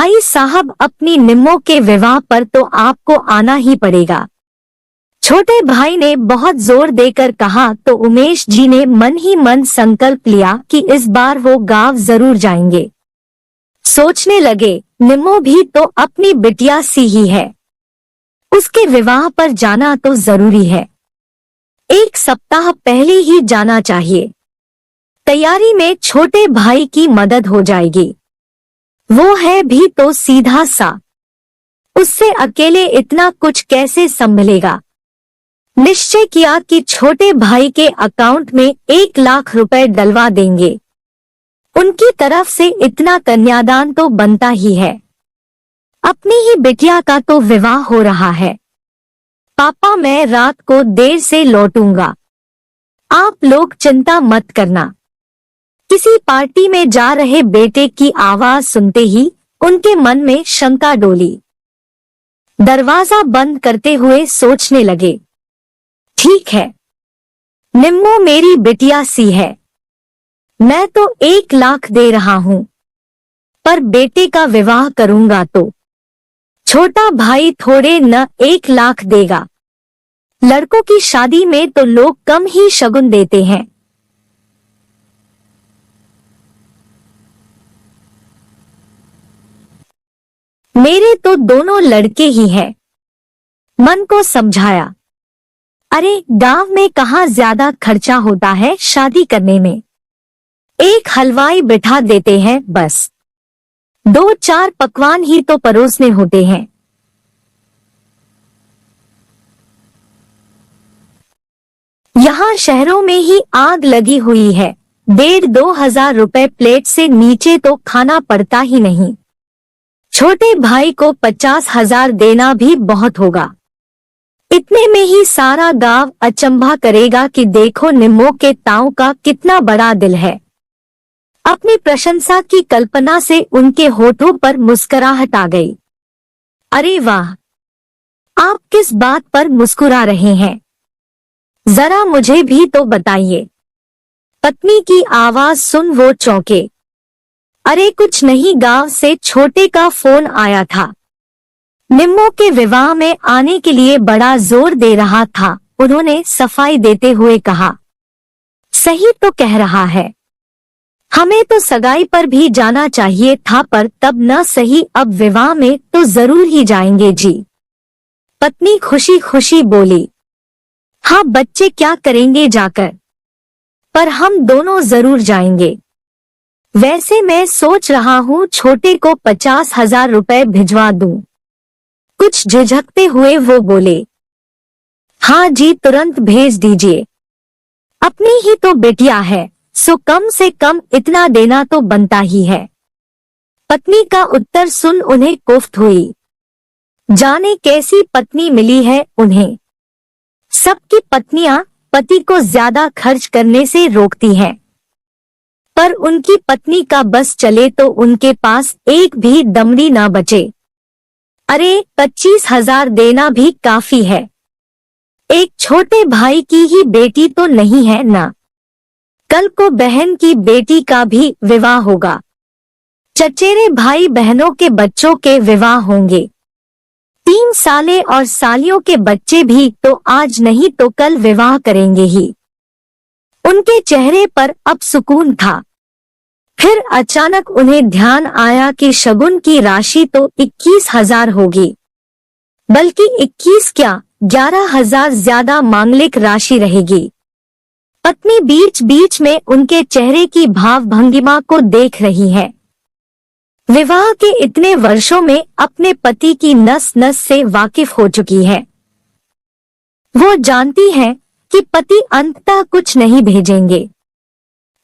भाई साहब, अपनी निम्मो के विवाह पर तो आपको आना ही पड़ेगा। छोटे भाई ने बहुत जोर देकर कहा तो उमेश जी ने मन ही मन संकल्प लिया कि इस बार वो गांव जरूर जाएंगे। सोचने लगे, निम्मो भी तो अपनी बिटिया सी ही है, उसके विवाह पर जाना तो जरूरी है। एक सप्ताह पहले ही जाना चाहिए, तैयारी में छोटे भाई की मदद हो जाएगी। वो है भी तो सीधा सा, उससे अकेले इतना कुछ कैसे संभलेगा। निश्चय किया कि छोटे भाई के अकाउंट में 1 लाख रुपए डलवा देंगे। उनकी तरफ से इतना कन्यादान तो बनता ही है। अपनी ही बिटिया का तो विवाह हो रहा है। पापा, मैं रात को देर से लौटूंगा, आप लोग चिंता मत करना। किसी पार्टी में जा रहे बेटे की आवाज सुनते ही उनके मन में शंका डोली। दरवाजा बंद करते हुए सोचने लगे, ठीक है, निम्मो मेरी बिटिया सी है, मैं तो 1 लाख दे रहा हूं, पर बेटे का विवाह करूंगा तो छोटा भाई थोड़े न 1 लाख देगा। लड़कों की शादी में तो लोग कम ही शगुन देते हैं। मेरे तो दोनों लड़के ही हैं। मन को समझाया, अरे गांव में कहाँ ज्यादा खर्चा होता है शादी करने में, एक हलवाई बिठा देते हैं बस, 2-4 पकवान ही तो परोसने होते हैं। यहाँ शहरों में ही आग लगी हुई है, 1,500-2 हजार रुपए प्लेट से नीचे तो खाना पड़ता ही नहीं। छोटे भाई को 50,000 देना भी बहुत होगा। इतने में ही सारा गांव अचंभा करेगा कि देखो निम्मो के ताऊ का कितना बड़ा दिल है। अपनी प्रशंसा की कल्पना से उनके होठों पर मुस्कुराहट आ गई। अरे वाह, आप किस बात पर मुस्कुरा रहे हैं, जरा मुझे भी तो बताइए। पत्नी की आवाज सुन वो चौंके। अरे कुछ नहीं, गांव से छोटे का फोन आया था, निम्मो के विवाह में आने के लिए बड़ा जोर दे रहा था। उन्होंने सफाई देते हुए कहा, सही तो कह रहा है, हमें तो सगाई पर भी जाना चाहिए था, पर तब न सही, अब विवाह में तो जरूर ही जाएंगे जी। पत्नी खुशी खुशी बोली, हाँ बच्चे क्या करेंगे जाकर, पर हम दोनों जरूर जाएंगे। वैसे मैं सोच रहा हूँ छोटे को 50,000 रुपए भिजवा दूं। कुछ झिझकते हुए वो बोले, हाँ जी तुरंत भेज दीजिए, अपनी ही तो बेटिया है, सो कम से कम इतना देना तो बनता ही है। पत्नी का उत्तर सुन उन्हें कुफ्त हुई। जाने कैसी पत्नी मिली है उन्हें। सबकी पत्नियां पति को ज्यादा खर्च करने से रोकती हैं, पर उनकी पत्नी का बस चले तो उनके पास एक भी दमड़ी ना बचे। अरे 25,000 देना भी काफी है, एक छोटे भाई की ही बेटी तो नहीं है ना, कल को बहन की बेटी का भी विवाह होगा, चचेरे भाई बहनों के बच्चों के विवाह होंगे, 3 साले और सालियों के बच्चे भी तो आज नहीं तो कल विवाह करेंगे ही। उनके चेहरे पर अब सुकून था। फिर अचानक उन्हें ध्यान आया कि शगुन की राशि तो 21,000 होगी, बल्कि 21 क्या 11,000 ज्यादा मांगलिक राशि रहेगी। पत्नी बीच बीच में उनके चेहरे की भाव भंगिमा को देख रही है। विवाह के इतने वर्षों में अपने पति की नस नस से वाकिफ हो चुकी है। वो जानती है कि पति अंततः कुछ नहीं भेजेंगे।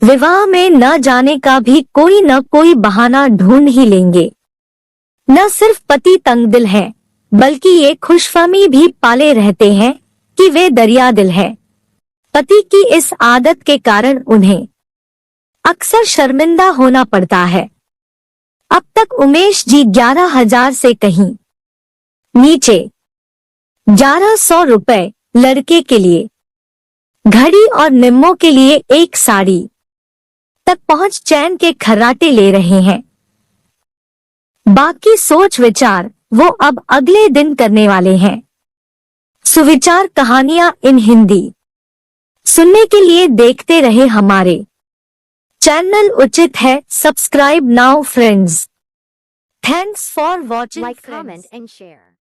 विवाह में न जाने का भी कोई न कोई बहाना ढूंढ ही लेंगे। न सिर्फ पति तंग दिल है, बल्कि ये खुशफहमी भी पाले रहते हैं कि वे दरिया दिल है। पति की इस आदत के कारण उन्हें अक्सर शर्मिंदा होना पड़ता है। अब तक उमेश जी 11,000 से कहीं नीचे 1,100 रुपए लड़के के लिए, घड़ी और निम्मो के लिए एक साड़ी तक पहुंच चैन के खर्राटे ले रहे हैं। बाकी सोच विचार वो अब अगले दिन करने वाले हैं। सुविचार कहानियां इन हिंदी सुनने के लिए देखते रहे हमारे चैनल उचित है। Subscribe now friends. Thanks for watching. Like, comment, and share.